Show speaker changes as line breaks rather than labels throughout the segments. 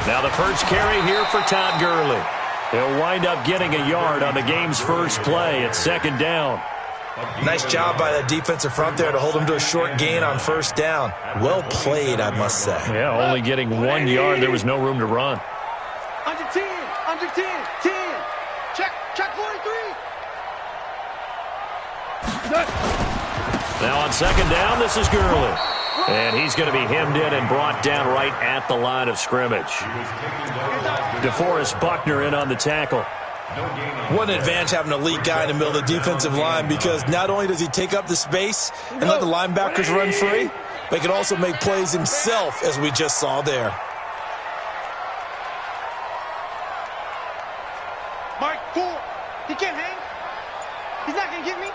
Now the first carry here for Todd Gurley. He'll wind up getting a yard on the game's first play at second down.
Nice job by that defensive front there to hold him to a short gain on first down. Well played, I must say.
Yeah, only getting 1 yard. There was no room to run.
Under 10, 10. Check 43.
Now on second down, this is Gurley. And he's going to be hemmed in and brought down right at the line of scrimmage. DeForest Buckner in on the tackle.
What an advantage having a elite guy in the middle of the defensive line, because not only does he take up the space and let the linebackers run free, but he can also make plays himself, as we just saw there.
Mark 4. He can't hang. He's not going to get me.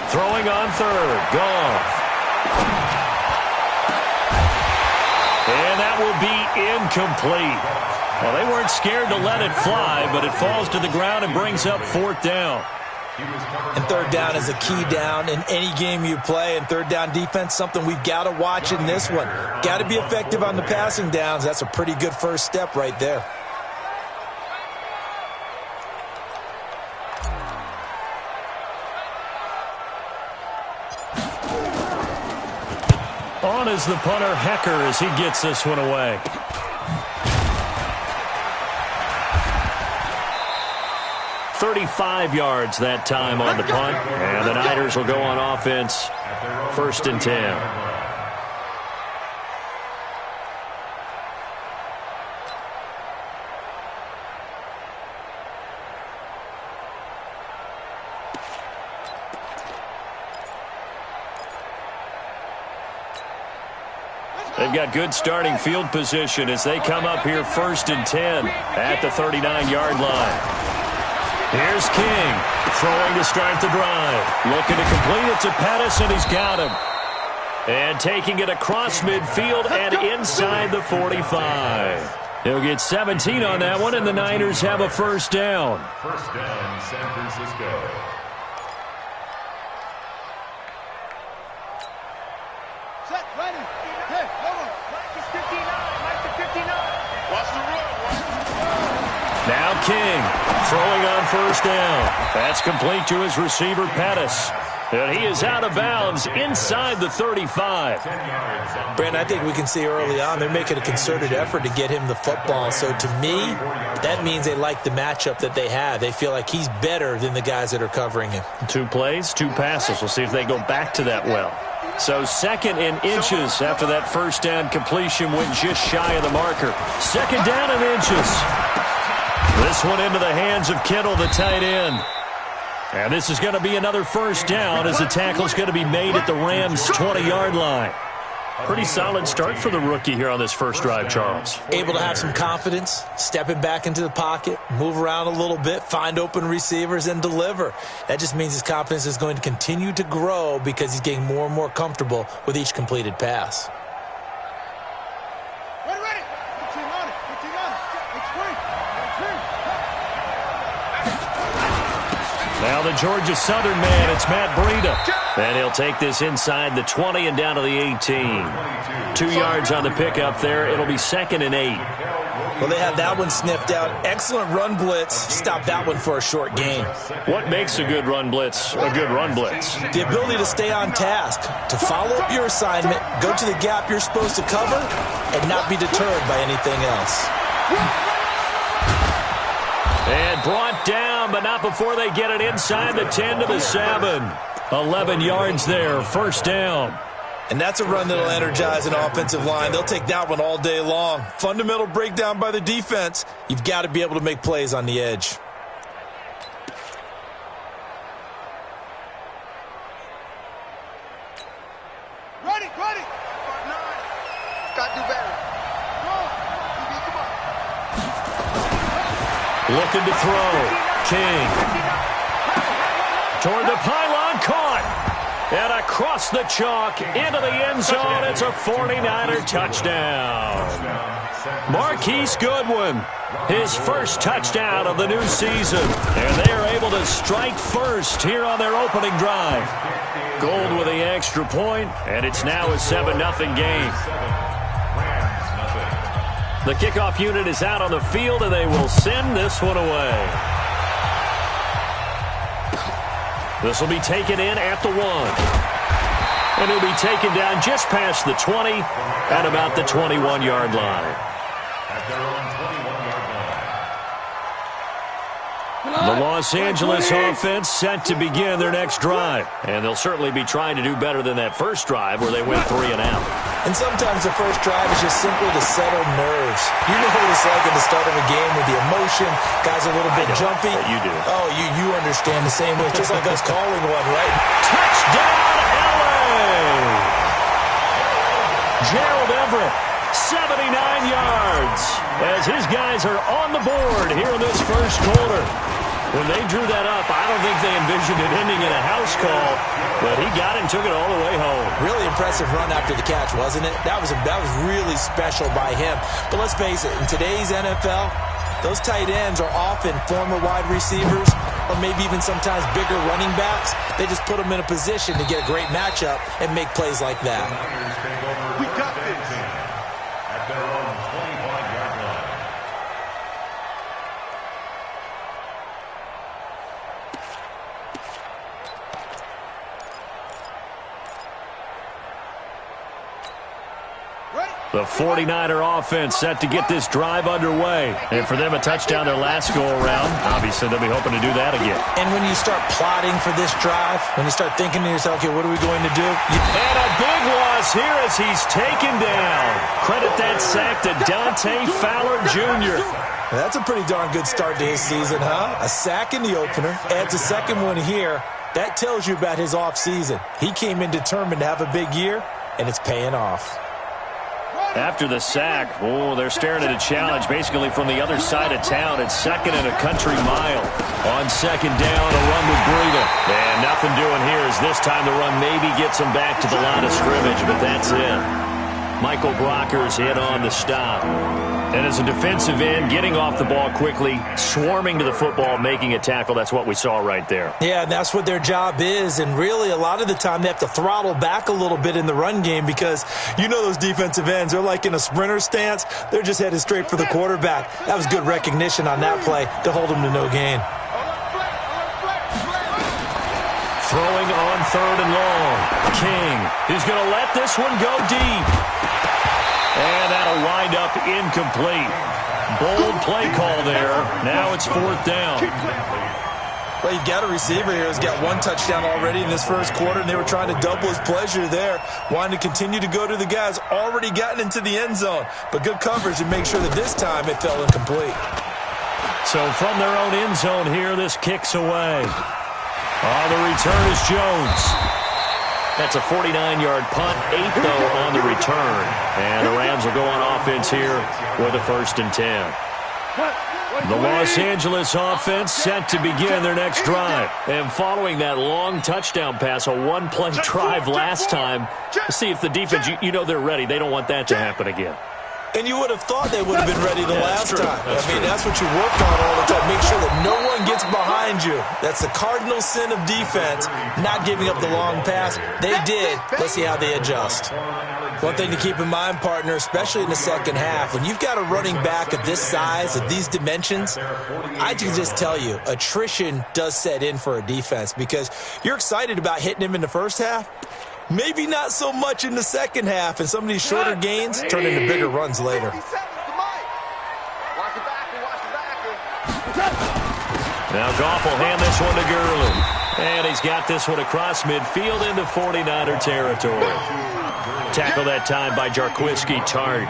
Throwing on third. Goff. And that will be incomplete. Well, they weren't scared to let it fly, but it falls to the ground and brings up fourth down.
And third down is a key down in any game you play. And third down defense, something we've got to watch in this one. Got to be effective on the passing downs. That's a pretty good first step right there.
On is the punter, Hecker, as he gets this one away. "35 yards that time on the punt, and the Niners will go on offense, 1st and 10. They've got good starting field position as they come up here 1st and 10 at the 39-yard line. Here's King throwing to start the drive. Looking to complete it to Pettis, and he's got him. And taking it across midfield and inside the 45. He'll get 17 on that one, and the Niners have a first down.
First down, San Francisco.
Set, ready. Hey, hold on. Mike is 59. Mike is 59. Watch the run.
Now King throwing on first down. That's complete to his receiver, Pettis. And he is out of bounds inside the 35.
Brandon, I think we can see early on they're making a concerted effort to get him the football. So to me, that means they like the matchup that they have. They feel like he's better than the guys that are covering him. 2
plays, 2 passes. We'll see if they go back to that well. So 2nd in inches after that first down completion went just shy of the marker. 2nd down in inches. This one into the hands of Kittle, the tight end. And this is going to be another first down as the tackle's going to be made at the Rams' 20-yard line. Pretty solid start for the rookie here on this first drive, Charles.
Able to have some confidence, stepping back into the pocket, move around a little bit, find open receivers, and deliver. That just means his confidence is going to continue to grow because he's getting more and more comfortable with each completed pass.
Now the Georgia Southern man, it's Matt Breida. And he'll take this inside the 20 and down to the 18. 2 yards on the pickup there. It'll be 2nd and 8.
Well, they had that one sniffed out. Excellent run blitz. Stop that one for a short gain.
What makes a good run blitz a good run blitz?
The ability to stay on task, to follow up your assignment, go to the gap you're supposed to cover, and not be deterred by anything else.
And brought down, but not before they get it inside the 10 to the 7. 11 yards there, first down.
And that's a run that'll energize an offensive line. They'll take that one all day long. Fundamental breakdown by the defense. You've got to be able to make plays on the edge.
Ready. Got to do better.
Looking to throw. King. Toward the pylon, caught. And across the chalk, into the end zone. It's a 49er touchdown. Marquise Goodwin, his first touchdown of the new season. And they are able to strike first here on their opening drive. Gold with the extra point, and it's now a 7-0 game. The kickoff unit is out on the field, and they will send this one away. This will be taken in at the 1. And it'll be taken down just past the 20 at about the 21-yard line.
At their own 21-yard line.
The Los Angeles offense set to begin their next drive. And they'll certainly be trying to do better than that first drive where they went 3 and out.
And sometimes the first drive is just simply to settle nerves. You know what it's like at the start of a game with the emotion. Guys are a little bit jumpy.
You do.
Oh, you understand the same way. It's just like us calling one, right?
Touchdown, LA! Gerald Everett, 79 yards, as his guys are on the board here in this first quarter. When they drew that up, I don't think they envisioned it ending in a house call, but he got it and took it all the way home.
Really impressive run after the catch, wasn't it? That was really special by him. But let's face it, in today's NFL, those tight ends are often former wide receivers or maybe even sometimes bigger running backs. They just put them in a position to get a great matchup and make plays like that.
We got this.
At their own 25-yard line.
The 49er offense set to get this drive underway. And for them, a touchdown their last go-around. Obviously, they'll be hoping to do that again.
And when you start plotting for this drive, when you start thinking to yourself, okay, what are we going to do?
And a big loss here as he's taken down. Credit that sack to Dante Fowler Jr.
That's a pretty darn good start to his season, huh? A sack in the opener, adds a second one here. That tells you about his offseason. He came in determined to have a big year, and it's paying off.
After the sack, they're staring at a challenge basically from the other side of town. It's 2nd and a country mile. On 2nd down, a run with Breida. And nothing doing here as this time the run maybe gets them back to the line of scrimmage, but that's it. Michael Brockers in on the stop. And as a defensive end, getting off the ball quickly, swarming to the football, making a tackle, that's what we saw right there.
Yeah, and that's what their job is. And really, a lot of the time, they have to throttle back a little bit in the run game because you know those defensive ends, they're like in a sprinter stance. They're just headed straight for the quarterback. That was good recognition on that play to hold them to no gain.
Throwing on 3rd and long. King is going to let this one go deep. And that'll wind up incomplete. Bold play call there. Now it's 4th down.
Well, you've got a receiver here who's got 1 touchdown already in this first quarter, and they were trying to double his pleasure there, wanting to continue to go to the guys already gotten into the end zone. But good coverage to make sure that this time it fell incomplete.
So from their own end zone here, this kicks away. On the return is Jones. That's a 49-yard punt, 8 though on the return. And the Rams will go on offense here with a 1st and 10. The Los Angeles offense set to begin their next drive. And following that long touchdown pass, a 1-play drive last time, to see if the defense, you know they're ready. They don't want that to happen again.
And you would have thought they would have been ready the last time. That's what you work on all the time. Make sure that no one gets behind you. That's the cardinal sin of defense, not giving up the long pass. They did. Let's see how they adjust. One thing to keep in mind, partner, especially in the second half, when you've got a running back of this size, of these dimensions, I can just tell you, attrition does set in for a defense because you're excited about hitting him in the first half. Maybe not so much in the second half, and some of these shorter gains turn into bigger runs later.
Now Goff will hand this one to Gurley. And he's got this one across midfield into 49er territory. Tackle that time by Jarquiski Tart.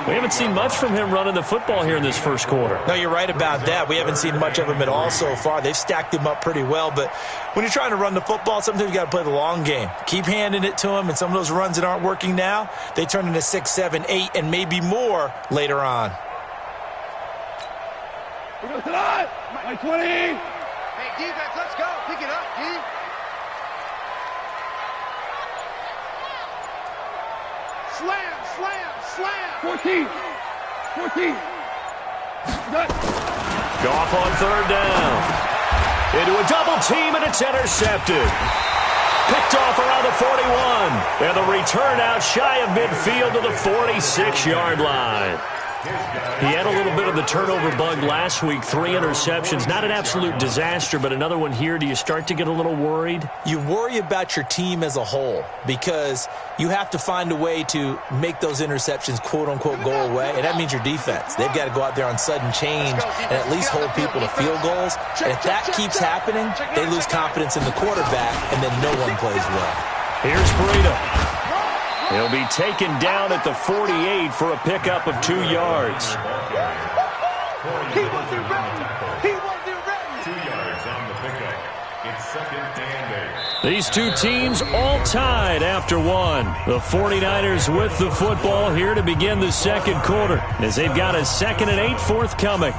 We haven't seen much from him running the football here in this first quarter.
No, you're right about that. We haven't seen much of him at all so far. They've stacked him up pretty well, but when you're trying to run the football, sometimes you got to play the long game. Keep handing it to him, and some of those runs that aren't working now, they turn into 6, 7, 8, and maybe more later on.
We're going to line. 20. Hey, defense, let's go. Pick it up, D. Slam, slam, slam. 14. 14.
Goff on third down. Into a double team, and it's intercepted. Picked off around the 41. And the return out shy of midfield to the 46-yard line. He had a little bit of the turnover bug last week. 3 interceptions. Not an absolute disaster, but another one here. Do you start to get a little worried?
You worry about your team as a whole because you have to find a way to make those interceptions, quote-unquote, go away. And that means your defense. They've got to go out there on sudden change and at least hold people to field goals. And if that keeps happening, they lose confidence in the quarterback, and then no one plays well.
Here's Breida. He'll be taken down at the 48 for a pickup of 2 yards.
He wasn't ready. He wasn't ready.
2 yards on the pickup. It's 2nd and 8.
These two teams all tied after one. The 49ers with the football here to begin the second quarter as they've got a 2nd and 8 forthcoming.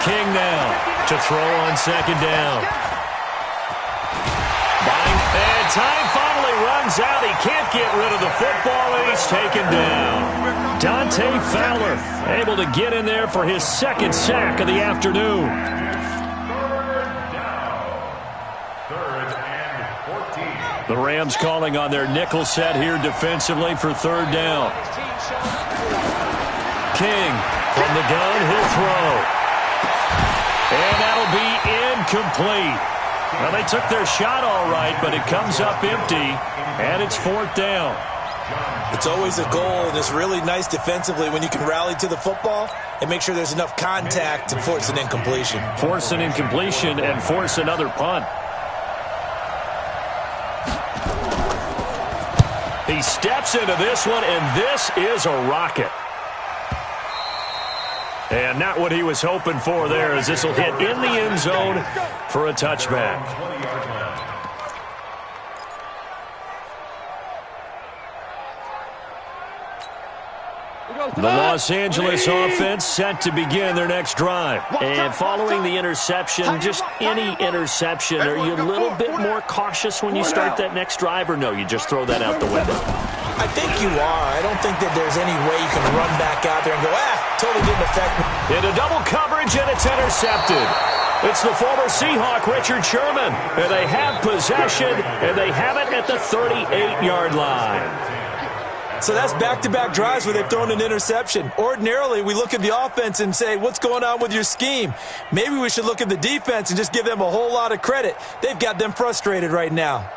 King now to throw on 2nd down. And time finally runs out. He can't get rid of the football, and he's taken down. Dante Fowler able to get in there for his 2nd sack of the afternoon.
3rd and 14.
The Rams calling on their nickel set here defensively for 3rd down. King from the gun, he'll throw. And that'll be incomplete. Well, they took their shot all right, but it comes up empty, and it's 4th down.
It's always a goal, and it's really nice defensively when you can rally to the football and make sure there's enough contact to force an incompletion.
Force an incompletion and force another punt. He steps into this one, and this is a rocket. And not what he was hoping for there, as this will hit in the end zone for a touchback. The Los Angeles offense set to begin their next drive. And following the interception, just any interception, are you a little bit more cautious when you start that next drive, or no, you just throw that out the window?
I think you are. I don't think that there's any way you can run back out there and go, totally didn't affect me.
Into double coverage, and it's intercepted. It's the former Seahawk, Richard Sherman. And they have possession, and they have it at the 38-yard line.
So that's back-to-back drives where they've thrown an interception. Ordinarily, we look at the offense and say, what's going on with your scheme? Maybe we should look at the defense and just give them a whole lot of credit. They've got them frustrated right now.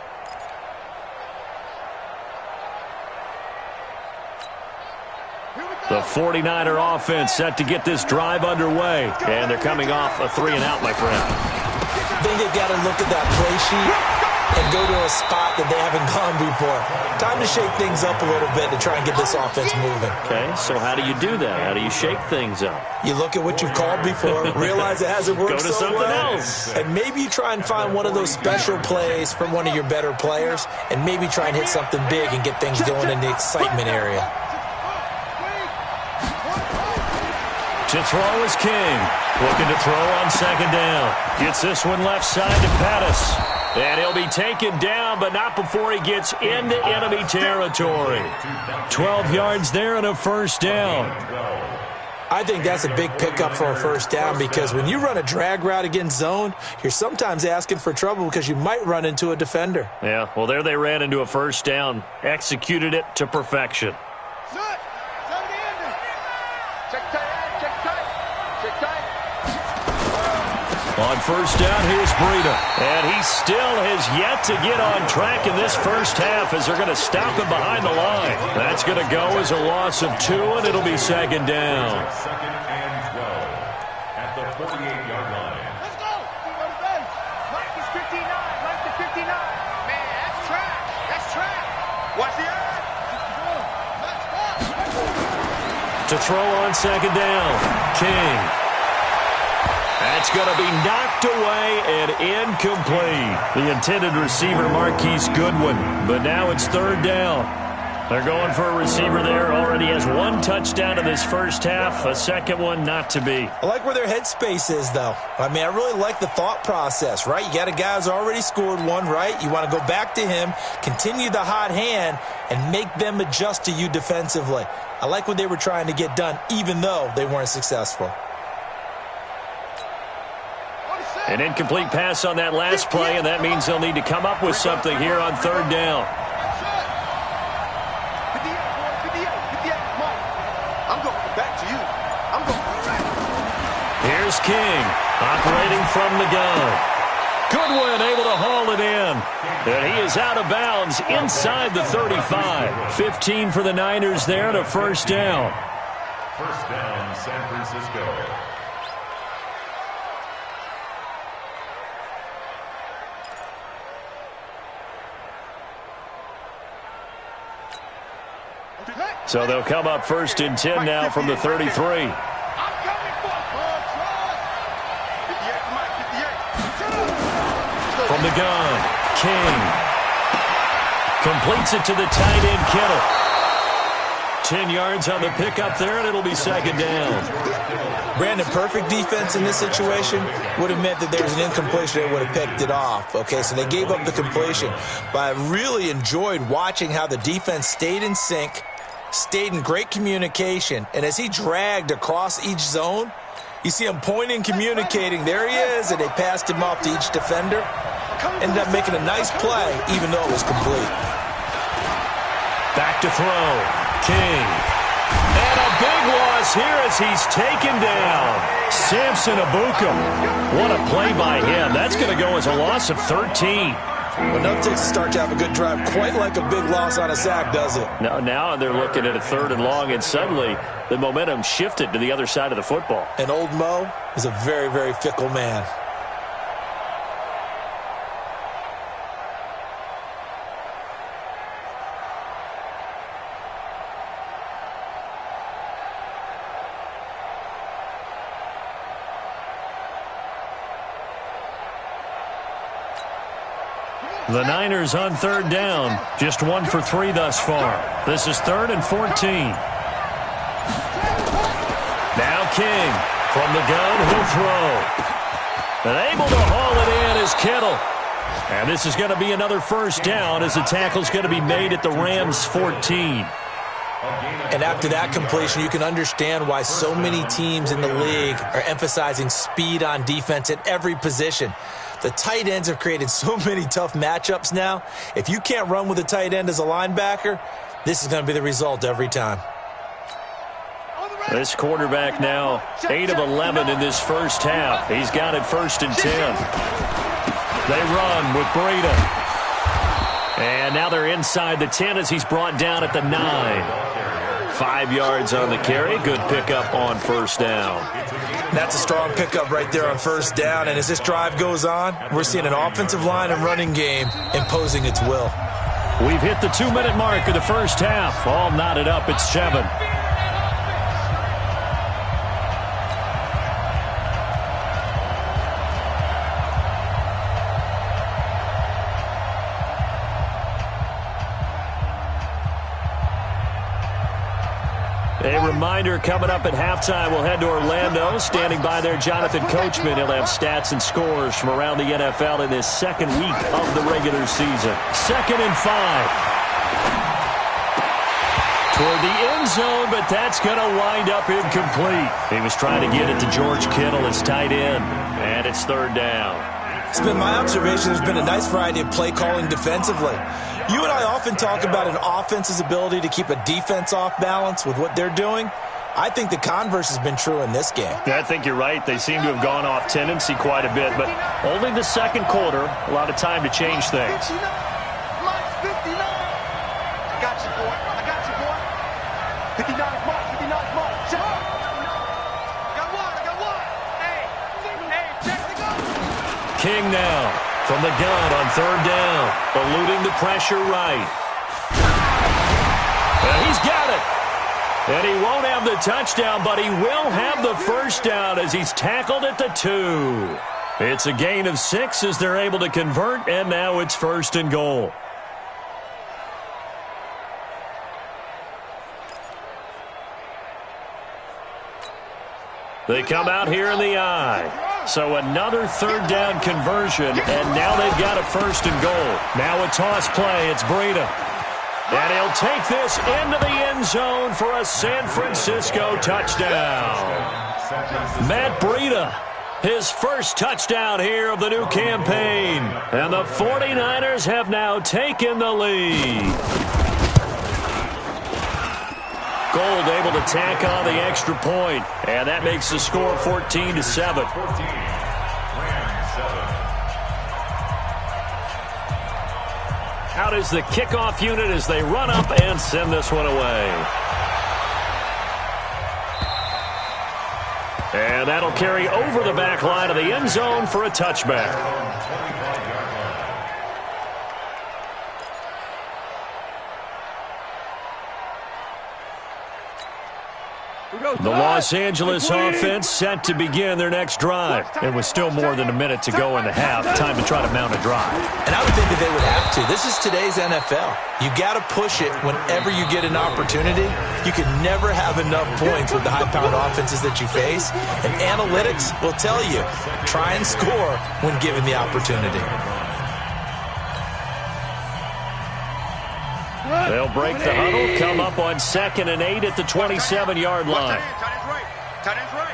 The 49er offense set to get this drive underway. And they're coming off a 3-and-out, my friend.
I think they've got to look at that play sheet and go to a spot that they haven't gone before. Time to shake things up a little bit to try and get this offense moving.
Okay, so how do you do that? How do you shake things up?
You look at what you've called before, realize it hasn't worked
so well. Go to something else.
And maybe you try and find one of those special plays from one of your better players, and maybe try and hit something big and get things going in the excitement area.
To throw is King. Looking to throw on 2nd down. Gets this one left side to Pettis. And he'll be taken down, but not before he gets into enemy territory. 12 yards there and a 1st down.
I think that's a big pickup for a 1st down because when you run a drag route against zone, you're sometimes asking for trouble because you might run into a defender.
Yeah, well, there they ran into a 1st down. Executed it to perfection. On 1st down, here's Breida. And he still has yet to get on track in this first half as they're going to stop him behind the line. That's going to go as a loss of 2, and it'll be 2nd down.
2nd and 12 at the 48-yard line.
Let's go. Mike is 59. Mike to 59. Man, that's track. That's track. Watch the eye.
To throw on 2nd down, King. That's going to be knocked away and incomplete. The intended receiver, Marquise Goodwin. But now it's 3rd down. They're going for a receiver there. Already has one touchdown in this first half. A second one not to be.
I like where their headspace is, though. I mean, I really like the thought process, right? You got a guy who's already scored one, right? You want to go back to him, continue the hot hand, and make them adjust to you defensively. I like what they were trying to get done, even though they weren't successful.
An incomplete pass on that last play, and that means they'll need to come up with something here on third down. Here's King, operating from the gun. Goodwin able to haul it in. And he is out of bounds inside the 35. 15 for the Niners there, and a first down.
First down, San Francisco.
So they'll come up first and 10 now from the 33. From the gun, King completes it to the tight end, Kittle. 10 yards on the pickup there, and it'll be second down.
Brandon, perfect defense in this situation would have meant that there was an incompletion. They would have picked it off. Okay, so they gave up the completion. But I really enjoyed watching how the defense stayed in sync, stayed in great communication, and as he dragged across each zone, you see him pointing, communicating. There he is, and they passed him off to each defender. Ended up making a nice play, even though it was complete.
Back to throw. King. And a big loss here as he's taken down. Samson Abuka. What a play by him. That's going to go as a loss of 13.
Well, no takes a start to have a good drive. Quite like a big loss on a sack, does it?
No, now they're looking at a third and long, and suddenly the momentum shifted to the other side of the football.
And old Mo is a very, very fickle man.
The Niners on third down. Just 1 for 3 thus far. This is 3rd and 14. Now King from the gun. He'll throw. And able to haul it in is Kittle. And this is going to be another first down as the tackle's going to be made at the Rams' 14.
And after that completion, you can understand why so many teams in the league are emphasizing speed on defense at every position. The tight ends have created so many tough matchups now. If you can't run with a tight end as a linebacker, this is going to be the result every time.
This quarterback now 8 of 11 in this first half. He's got it 1st and 10. They run with Breida. And now they're inside the 10 as he's brought down at the 9. 5 yards on the carry. Good pickup on first down.
That's a strong pickup right there on first down. And as this drive goes on, we're seeing an offensive line and running game imposing its will.
We've hit the 2-minute mark of the first half. All knotted up at 7. A reminder coming up at halftime, we'll head to Orlando. Standing by there, Jonathan Coachman. He'll have stats and scores from around the NFL in this second week of the regular season. 2nd and 5. Toward the end zone, but that's going to wind up incomplete. He was trying to get it to George Kittle, his tight end, and it's 3rd down.
It's been my observation there's been a nice variety of play calling defensively. You and I often talk about an offense's ability to keep a defense off balance with what they're doing. I think the converse has been true in this game.
Yeah, I think you're right. They seem to have gone off tendency quite a bit, but only the second quarter, a lot of time to change things.
59. I got you, boy. I got you, boy. 59 mark. 59 mark. Check. I got one. Hey, check the go.
King now from the gun on 3rd down, eluding the pressure right. And he's got it. And he won't have the touchdown, but he will have the first down as he's tackled at the 2. It's a gain of 6 as they're able to convert, and now it's 1st and goal. They come out here in the I. So another third down conversion, and now they've got a first and goal. Now a toss play. It's Breida. And he'll take this into the end zone for a San Francisco touchdown. Matt Breida, his first touchdown here of the new campaign. And the 49ers have now taken the lead. Gold able to tack on the extra point, and that makes the score 14-7. Out is the kickoff unit as they run up and send this one away. And that'll carry over the back line of the end zone for a touchback. The Los Angeles offense set to begin their next drive. It was still more than a minute to go in the half. Time to try to mount a drive.
And I would think that they would have to. This is today's NFL. You got to push it whenever you get an opportunity. You can never have enough points with the high-powered offenses that you face. And analytics will tell you, try and score when given the opportunity.
They'll break the huddle, come up on 2nd and 8 at the 27-yard line.
Tight end's right.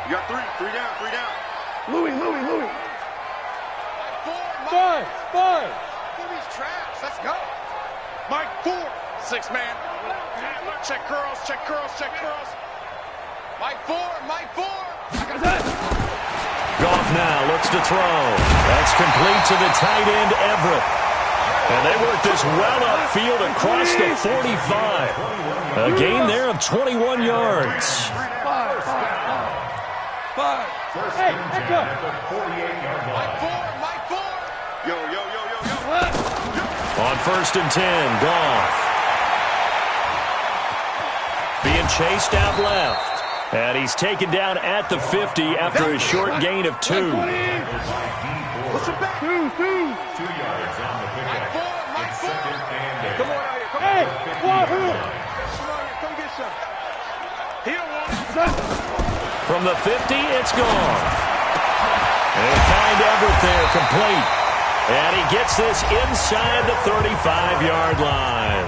You got three down.
Louis.
Five. Louis trash. Let's go. Mike 4. 6-man. Check curls. Mike 4.
Goff now looks to throw. That's complete to the tight end, Everett. And they work this well upfield across the 45. A gain there of 21 yards.
Five. Hey, echo.
Mike 4. Yo.
On 1st and 10, Goff. Being chased out left. And he's taken down at the 50 after a short gain of 2.
Two.
2 yards on the pickup. It's 2nd and 8.
Come on out here.
Hey, Wahoo.
Come get some. He don't want it.
From the 50, it's gone. They find Everett there, complete. And he gets this inside the 35-yard line.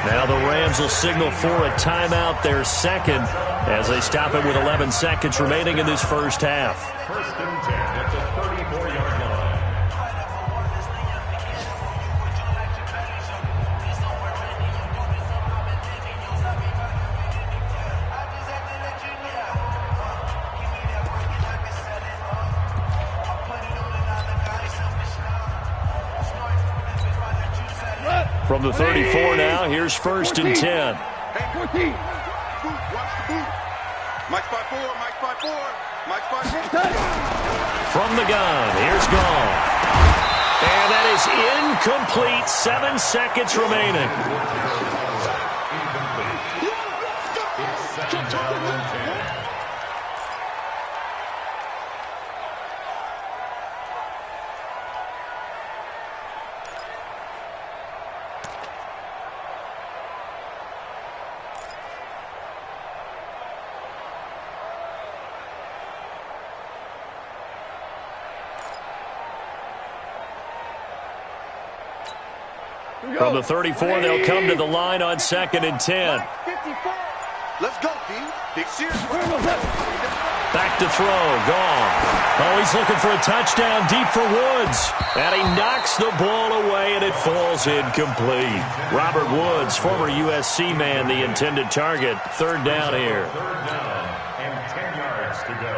Now the Rams will signal for a timeout, their second, as they stop it with 11 seconds remaining in this first half.
1st and 10 at the 34-yard line.
From the 34 now, here's 1st and 10.
Hey, 14. Watch the boot. Mike's 5-4.
From the gun, here's Goff. And that is incomplete. 7 seconds remaining.
It's 2nd down and 10.
From the 34, they'll come to the line on 2nd and 10.
54. Let's go, D. Big serious.
Back to throw, Goff. Oh, he's looking for a touchdown deep for Woods. And he knocks the ball away, and it falls incomplete. Robert Woods, former USC man, the intended target. 3rd down here.
3rd down and 10 yards to go.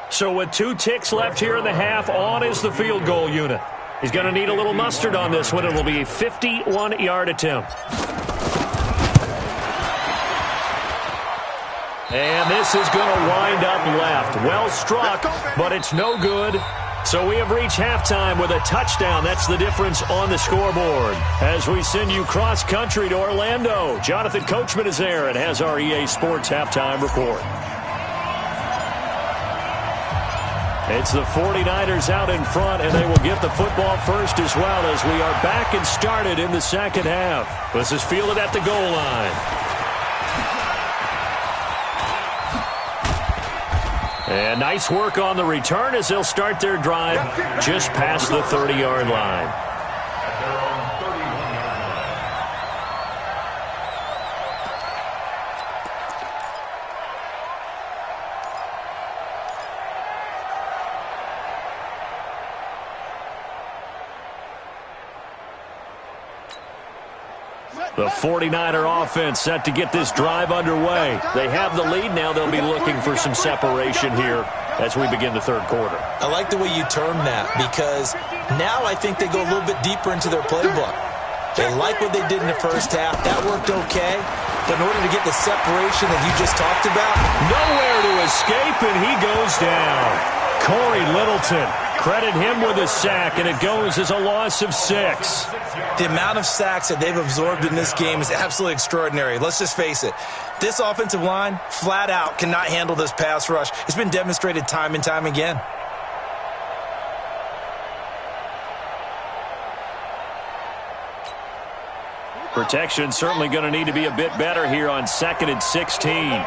So with 2 ticks left here in the half, on is the field goal unit. He's going to need a little mustard on this one. It will be a 51-yard attempt. And this is going to wind up left. Well struck, but it's no good. So we have reached halftime with a touchdown. That's the difference on the scoreboard. As we send you cross-country to Orlando, Jonathan Coachman is there and has our EA Sports halftime report. It's the 49ers out in front, and they will get the football first as well as we are back and started in the second half. This is fielded at the goal line. And nice work on the return as they'll start their drive just past the 30-yard line.
At their own 31-yard line.
The 49er offense set to get this drive underway. They have the lead now. They'll be looking for some separation here as we begin the third quarter.
I like the way you term that because now I think they go a little bit deeper into their playbook. They like what they did in the first half. That worked okay. But in order to get the separation that you just talked about,
nowhere to escape, and he goes down. Corey Littleton, credit him with a sack, and it goes as a loss of 6.
The amount of sacks that they've absorbed in this game is absolutely extraordinary. Let's just face it. This offensive line, flat out, cannot handle this pass rush. It's been demonstrated time and time again.
Protection certainly going to need to be a bit better here on 2nd and 16.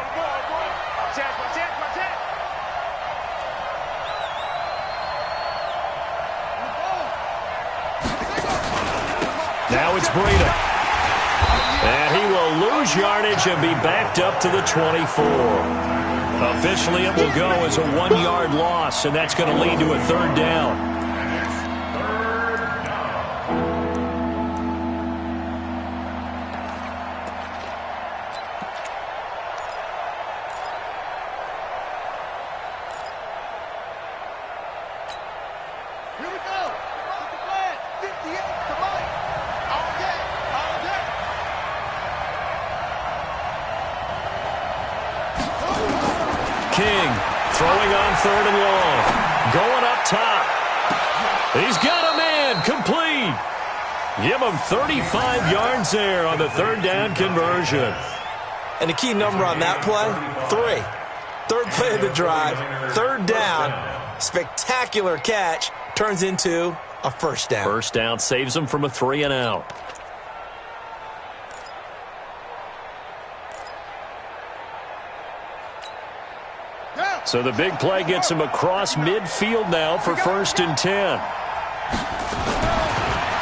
Now it's Breida. And he will lose yardage and be backed up to the 24. Officially, it will go as a 1-yard loss, and that's going to lead to a 3rd down. King throwing on 3rd and long. Going up top. He's got a man. Complete. Give him 35 yards there on the 3rd down conversion.
And the key number on that play, 3. 3rd play of the drive, 3rd down. Spectacular catch turns into a 1st down.
1st down saves him from a 3 and out. So the big play gets him across midfield now for 1st and 10.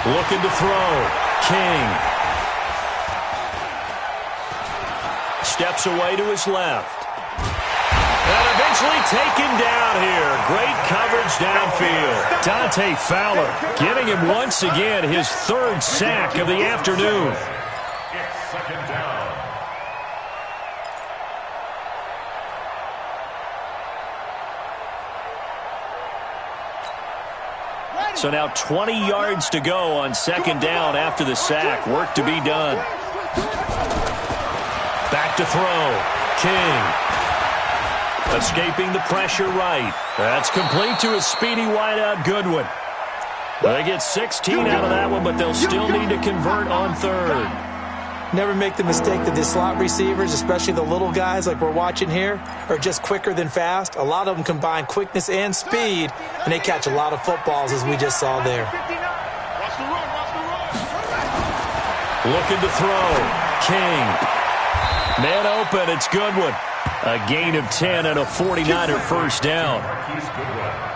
Looking to throw. King. Steps away to his left. And eventually taken down here. Great coverage downfield. Dante Fowler giving him once again his 3rd sack of the afternoon.
It's 2nd down.
So now 20 yards to go on 2nd down after the sack. Work to be done. Back to throw. King. Escaping the pressure right. That's complete to a speedy wideout Goodwin. They get 16 out of that one, but they'll still need to convert on 3rd.
Never make the mistake that the slot receivers, especially the little guys like we're watching here, are just quicker than fast. A lot of them combine quickness and speed, and they catch a lot of footballs, as we just saw there.
Looking to throw. King. Man open, it's Goodwin. A gain of 10 and a 49er 1st down.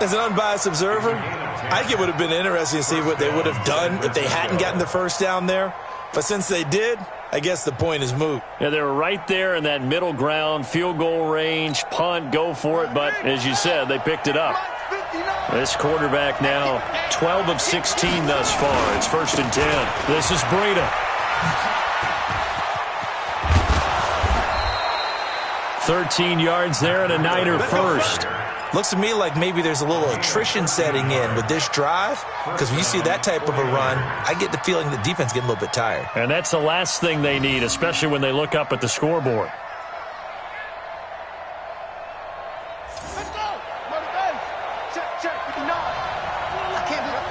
As an unbiased observer, I think it would have been interesting to see what they would have done if they hadn't gotten the 1st down there. But since they did, I guess the point is moot.
Yeah, they were right there in that middle ground, field goal range, punt, go for it. But as you said, they picked it up. This quarterback now 12 of 16 thus far. It's 1st and 10. This is Breida. 13 yards there and a Niner 1st.
Looks to me like maybe there's a little attrition setting in with this drive, because when you see that type of a run, I get the feeling the defense getting a little bit tired.
And that's the last thing they need, especially when they look up at the scoreboard.
Let's go. Check, 59. I can't do that.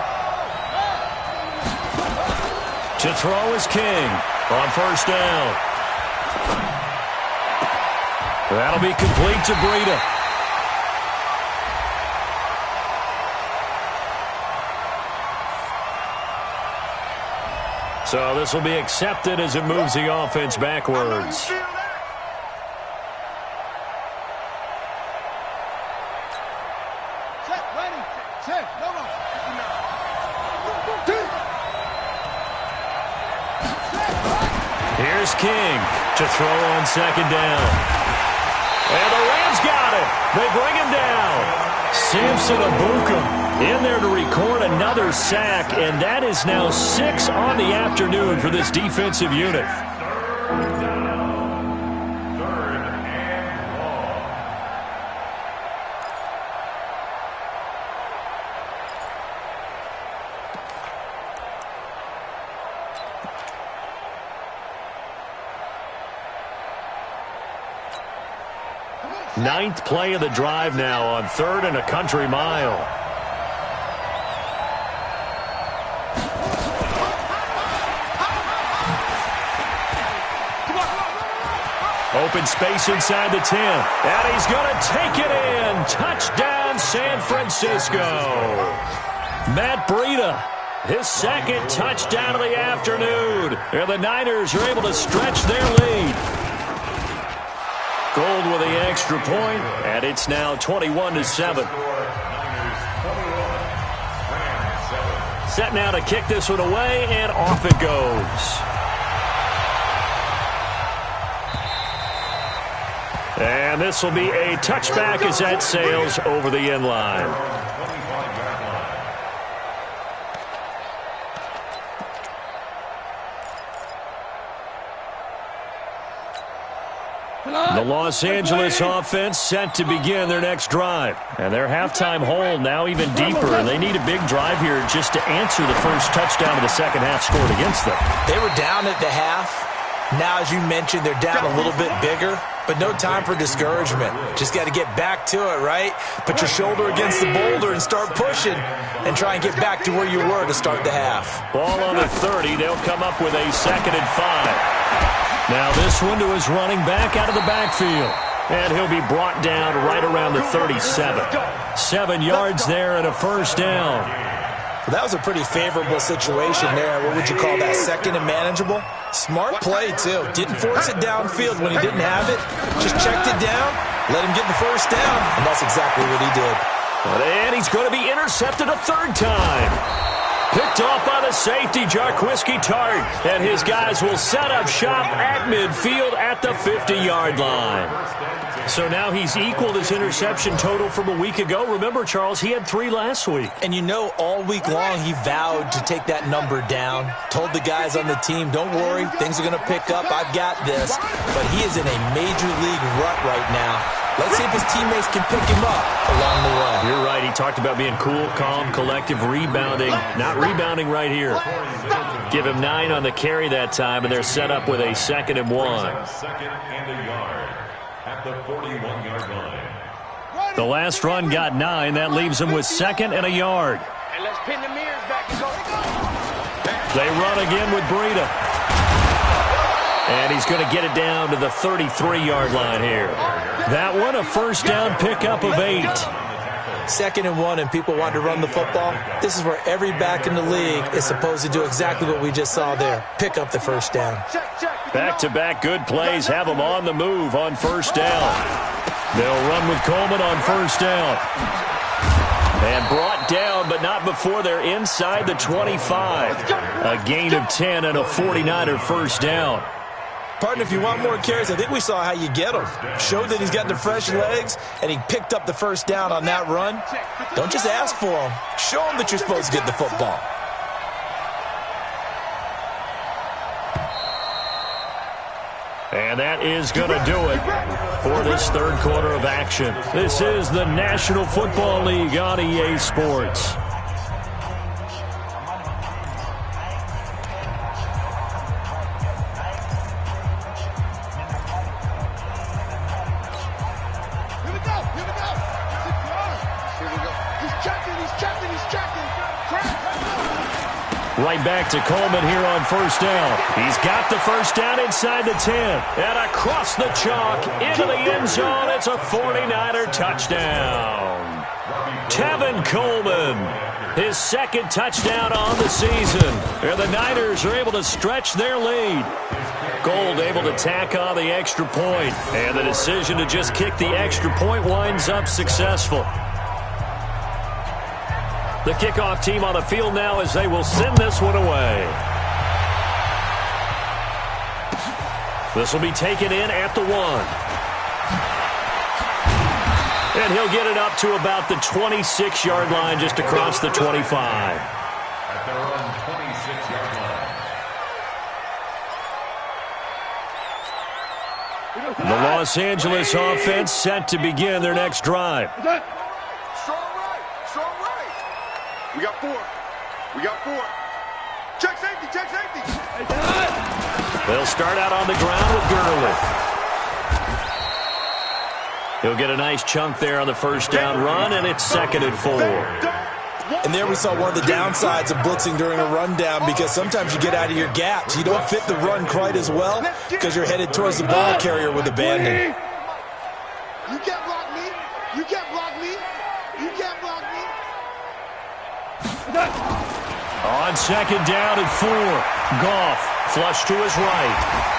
To throw is King on 1st down. That'll be complete to Breida. So this will be accepted as it moves the offense backwards. Here's King to throw on second down. And the Rams got it. They bring him down. Samson Abukum in there to record another sack, and that is now 6 on the afternoon for this defensive unit. Ninth play of the drive now on 3rd and a country mile. Open space inside the 10. And he's going to take it in. Touchdown, San Francisco. Matt Breida, his second touchdown of the afternoon. And the Niners are able to stretch their lead. Gold with the extra point, and it's now 21-7. Set now to kick this one away, and off it goes. And this will be a touchback as that sails over the end line. The Los Angeles offense set to begin their next drive. And their halftime hole now even deeper, and they need a big drive here just to answer the first touchdown of the second half scored against them.
They were down at the half. Now, as you mentioned, they're down a little bit bigger, but no time for discouragement. Just got to get back to it, right? Put your shoulder against the boulder and start pushing and try and get back to where you were to start the half.
Ball on the 30. They'll come up with a 2nd and 5. Now this one to his running back out of the backfield. And he'll be brought down right around the 37. 7 yards there and a first down.
Well, that was a pretty favorable situation there. What would you call that, 2nd and manageable? Smart play, too. Didn't force it downfield when he didn't have it. Just checked it down, let him get the first down, and that's exactly what he did.
And he's going to be intercepted a 3rd time. Picked off by the safety, Jarquiski Tart. And his guys will set up shop at midfield at the 50-yard line. So now he's equaled his interception total from a week ago. Remember, Charles, he had 3 last week.
And you know, all week long he vowed to take that number down. Told the guys on the team, don't worry, things are going to pick up. I've got this. But he is in a major league rut right now. Let's see if his teammates can pick him up along the way.
You're right. He talked about being cool, calm, collective, rebounding. Not rebounding right here. Give him 9 on the carry that time, and they're set up with a 2nd and 1.
2nd and a yard at the 41-yard line.
The last run got 9. That leaves him with 2nd and a yard.
And let's pin the mirrors back and go.
They run again with Breida. And he's going to get it down to the 33-yard line here. That one, a first down pickup of 8.
2nd and 1, and people want to run the football. This is where every back in the league is supposed to do exactly what we just saw there. Pick up the first down.
Back-to-back good plays have them on the move on first down. They'll run with Coleman on first down. And brought down, but not before they're inside the 25. A gain of 10 and a 49er first down.
Partner, if you want more carries, I think we saw how you get them. Showed that he's got the fresh legs, and he picked up the first down on that run. Don't just ask for them. Show them that you're supposed to get the football.
And that is going to do it for this 3rd quarter of action. This is the National Football League on EA Sports. Right back to Coleman here on first down. He's got the first down inside the 10. And across the chalk into the end zone. It's a 49er touchdown. Tevin Coleman, his 2nd touchdown on the season. And the Niners are able to stretch their lead. Gold able to tack on the extra point. And the decision to just kick the extra point winds up successful. The kickoff team on the field now as they will send this one away. This will be taken in at the 1. And he'll get it up to about the 26-yard line, just across the 25.
At their own 26-yard line.
The Los Angeles offense set to begin their next drive.
Strong right. Strong right. We got 4. We got 4. Check safety. Check safety.
They'll start out on the ground with Gurley. He'll get a nice chunk there on the first down run, and it's 2nd and 4.
And there we saw one of the downsides of blitzing during a rundown, because sometimes you get out of your gaps. You don't fit the run quite as well because you're headed towards the ball carrier with abandon.
You can't block me. You can't block me. You can't block me.
On 2nd down and 4, Goff flush to his right.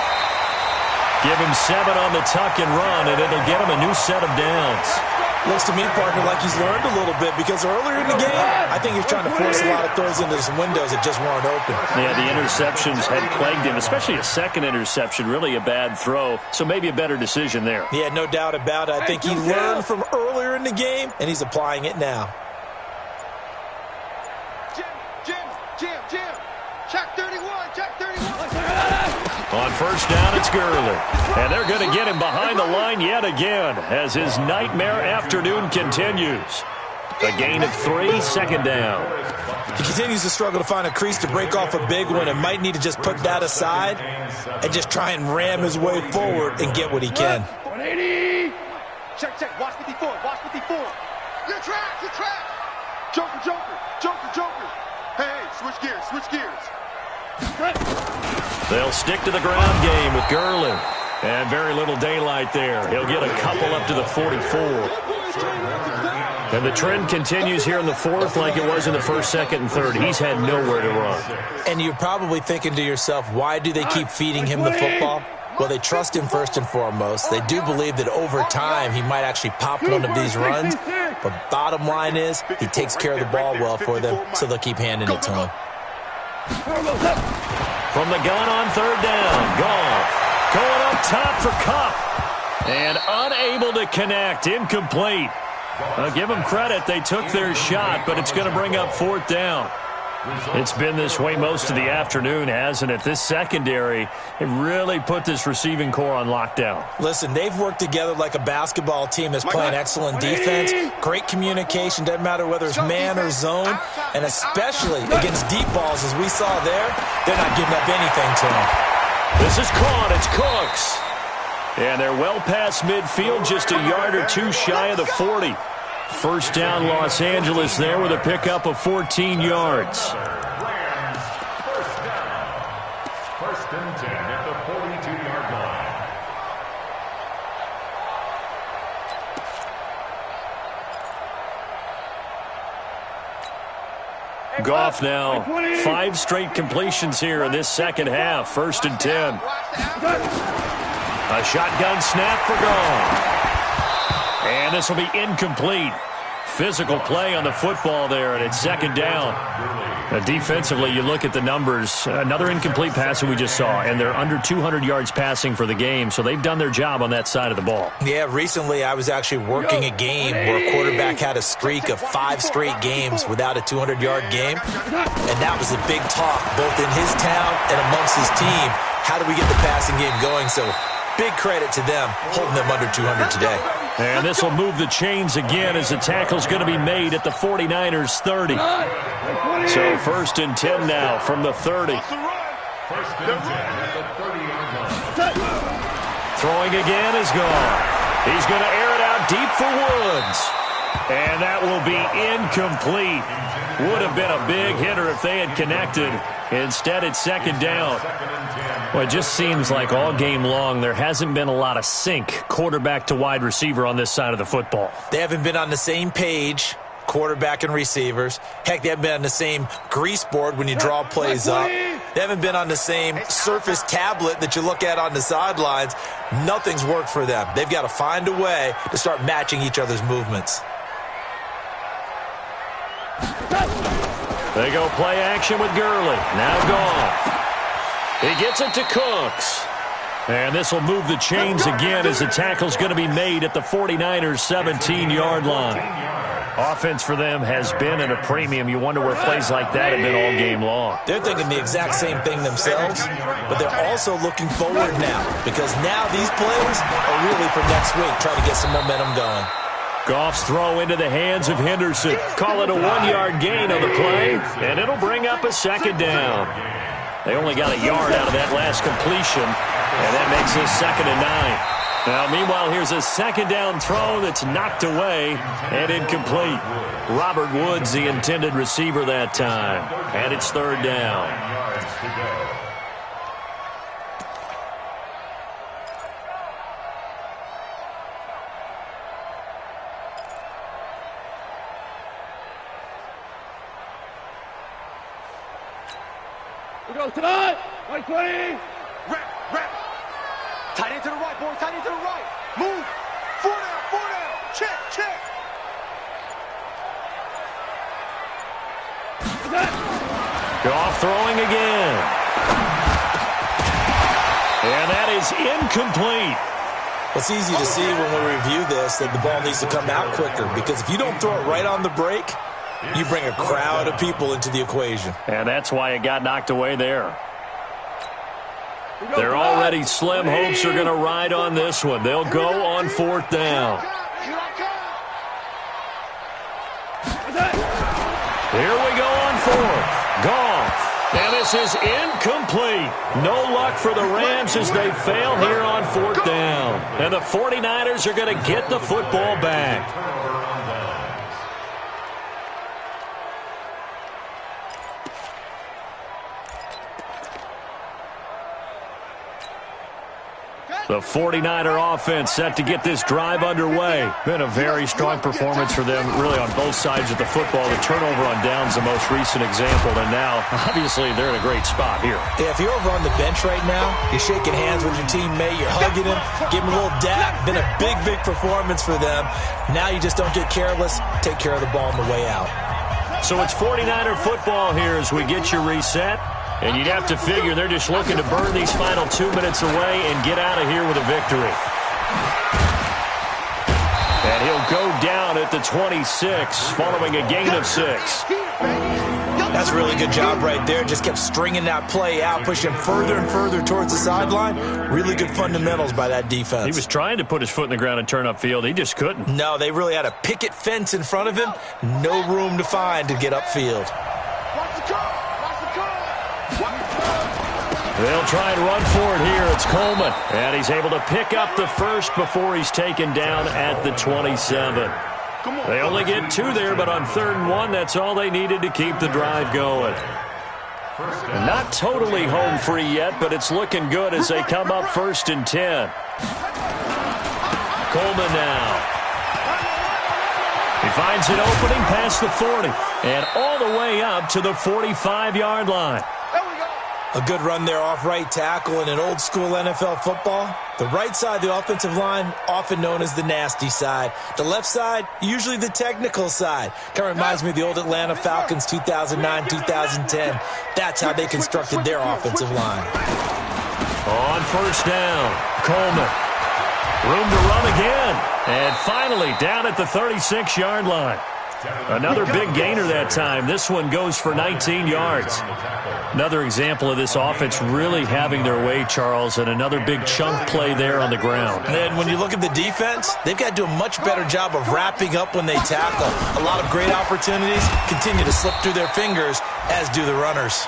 Give him 7 on the tuck and run, and it'll get him a new set of downs.
Looks to me, partner, like he's learned a little bit, because earlier in the game, I think he was trying to force a lot of throws into some windows that just weren't open.
Yeah, the interceptions had plagued him, especially a second interception, really a bad throw, so maybe a better decision there.
Yeah, no doubt about it. I think he learned from earlier in the game, and he's applying it now.
Jim. Check 31. Check 31.
On first down, it's Gurley. And they're going to get him behind the line yet again as his nightmare afternoon continues. A gain of 3, 2nd down.
He continues to struggle to find a crease to break off a big one, and might need to just put that aside and just try and ram his way forward and get what he can.
180.
Check. Watch 54. Watch 54. You're trapped. Joker. Hey, switch gears.
They'll stick to the ground game with Gurley. And very little daylight there. He'll get a couple up to the 44. And the trend continues here in the 4th like it was in the 1st, 2nd, and 3rd. He's had nowhere to run.
And you're probably thinking to yourself, why do they keep feeding him the football? Well, they trust him first and foremost. They do believe that over time he might actually pop one of these runs. But bottom line is, he takes care of the ball well for them, so they'll keep handing it to him.
From the gun on 3rd down, Goff going up top for Kupp. And unable to connect, incomplete. I'll give them credit, they took their shot, but it's going to bring up 4th down. It's been this way most of the afternoon, hasn't it? This secondary, it really put this receiving core on lockdown.
Listen, they've worked together like a basketball team that's playing excellent defense, great communication, doesn't matter whether it's man or zone, and especially against deep balls, as we saw there, they're not giving up anything to them.
This is caught, it's Cooks. And they're well past midfield, just a yard or 2 shy of the 40. First down, Los Angeles there with a pickup of 14 yards.
Rams, first down. 1st and 10 at the 42-yard line.
Goff now, 5 straight completions here in this second half. 1st and 10. A shotgun snap for Goff. And this will be incomplete. Physical play on the football there, and it's 2nd down. Defensively, you look at the numbers. Another incomplete pass that we just saw, and they're under 200 yards passing for the game, so they've done their job on that side of the ball.
Yeah, recently I was actually working a game where a quarterback had a streak of 5 straight games without a 200-yard game, and that was a big talk, both in his town and amongst his team. How do we get the passing game going? So big credit to them, holding them under 200 today.
And this will move the chains again as the tackle's going to be made at the 49ers' 30. So 1st and 10 now from the 30.
1st and 10 at the 30-yard line.
Throwing again is gone. He's going to air it out deep for Woods. And that will be incomplete. Would have been a big hitter if they had connected. Instead, it's 2nd down. Well, it just seems like all game long there hasn't been a lot of sync quarterback to wide receiver on this side of the football.
They haven't been on the same page, quarterback and receivers. Heck, they haven't been on the same grease board when you draw plays up. They haven't been on the same surface tablet that you look at on the sidelines. Nothing's worked for them. They've got to find a way to start matching each other's movements.
They go play action with Gurley. Now Goff. He gets it to Cooks. And this will move the chains again as the tackle's going to be made at the 49ers' 17-yard line. Offense for them has been at a premium. You wonder where plays like that have been all game long.
They're thinking the exact same thing themselves, but they're also looking forward now because now these plays are really for next week, trying to get some momentum going.
Goff's throw into the hands of Henderson. Call it a 1-yard gain on the play, and it'll bring up a second down. They only got a yard out of that last completion, and that makes it 2nd and 9. Now, meanwhile, here's a second down throw that's knocked away and incomplete. Robert Woods, the intended receiver that time, and it's 3rd down.
We go tonight. Right 20.
Rep. Tight end to the right, boy. Tight end to the right. Move. 4 down. Check.
Goff throwing again. And that is incomplete.
It's easy to see when we review this that the ball needs to come out quicker because if you don't throw it right on the break, you bring a crowd of people into the equation.
And that's why it got knocked away there. They're already slim hopes are going to ride on this one. They'll go on 4th down. Here we go on 4th. Goff. And this is incomplete. No luck for the Rams as they fail here on 4th down. And the 49ers are going to get the football back. The 49er offense set to get this drive underway. Been a very strong performance for them, really, on both sides of the football. The turnover on downs, the most recent example. And now, obviously, they're in a great spot here.
Yeah, if you're over on the bench right now, you're shaking hands with your teammate, you're hugging him, give him a little dap. Been a big performance for them. Now you just don't get careless. Take care of the ball on the way out.
So it's 49er football here as we get you reset. And you'd have to figure they're just looking to burn these final 2 minutes away and get out of here with a victory. And he'll go down at the 26 following a gain of 6.
That's a really good job right there. Just kept stringing that play out, pushing further and further towards the sideline. Really good fundamentals by that defense.
He was trying to put his foot in the ground and turn upfield. He just couldn't.
No, they really had a picket fence in front of him. No room to find to get upfield.
They'll try and run for it here. It's Coleman. And he's able to pick up the first before he's taken down at the 27. They only get 2 there, but on 3rd and 1, that's all they needed to keep the drive going. And not totally home free yet, but it's looking good as they come up 1st and 10. Coleman now. He finds an opening past the 40 and all the way up to the 45-yard line.
A good run there off right tackle in an old-school NFL football. The right side of the offensive line, often known as the nasty side. The left side, usually the technical side. Kind of reminds me of the old Atlanta Falcons 2009-2010. That's how they constructed their offensive line.
On 1st down, Coleman. Room to run again. And finally down at the 36-yard line. Another big gainer that time. This one goes for 19 yards. Another example of this offense really having their way, Charles, and another big chunk play there on the ground.
And then when you look at the defense, they've got to do a much better job of wrapping up when they tackle. A lot of great opportunities continue to slip through their fingers, as do the runners.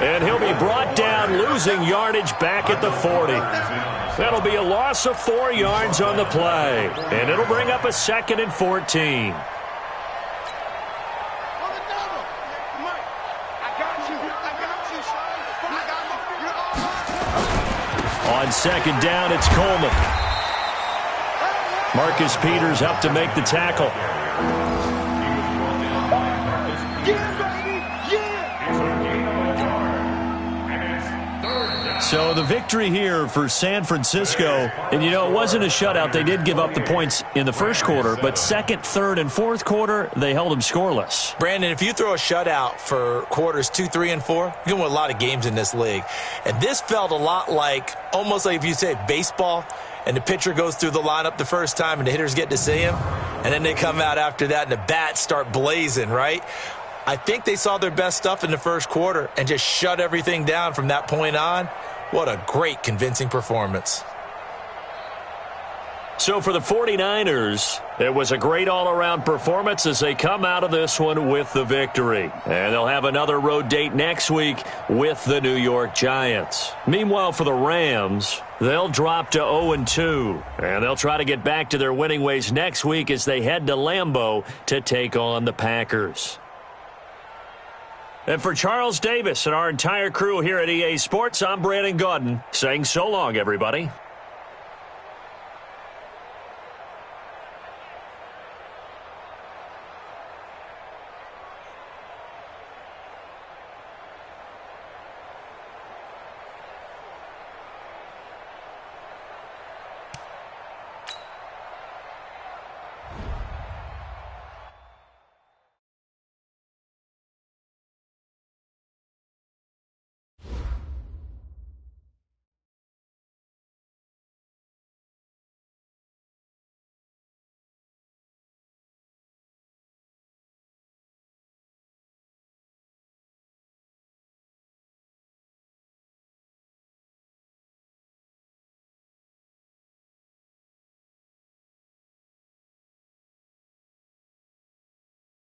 And he'll be brought down, losing yardage back at the 40. That'll be a loss of 4 yards on the play. And it'll bring up a 2nd and 14. On 2nd down, it's Coleman. Marcus Peters up to make the tackle. So the victory here for San Francisco. And, you know, it wasn't a shutout. They did give up the points in the first quarter, but second, third, and fourth quarter, they held them scoreless.
Brandon, if you throw a shutout for quarters 2, 3, and 4, you're going to win a lot of games in this league. And this felt a lot like, almost like if you say baseball, and the pitcher goes through the lineup the first time and the hitters get to see him, and then they come out after that and the bats start blazing, right? I think they saw their best stuff in the first quarter and just shut everything down from that point on. What a great, convincing performance.
So for the 49ers, it was a great all-around performance as they come out of this one with the victory. And they'll have another road date next week with the New York Giants. Meanwhile, for the Rams, they'll drop to 0-2. And they'll try to get back to their winning ways next week as they head to Lambeau to take on the Packers. And for Charles Davis and our entire crew here at EA Sports, I'm Brandon Gaudin saying so long, everybody.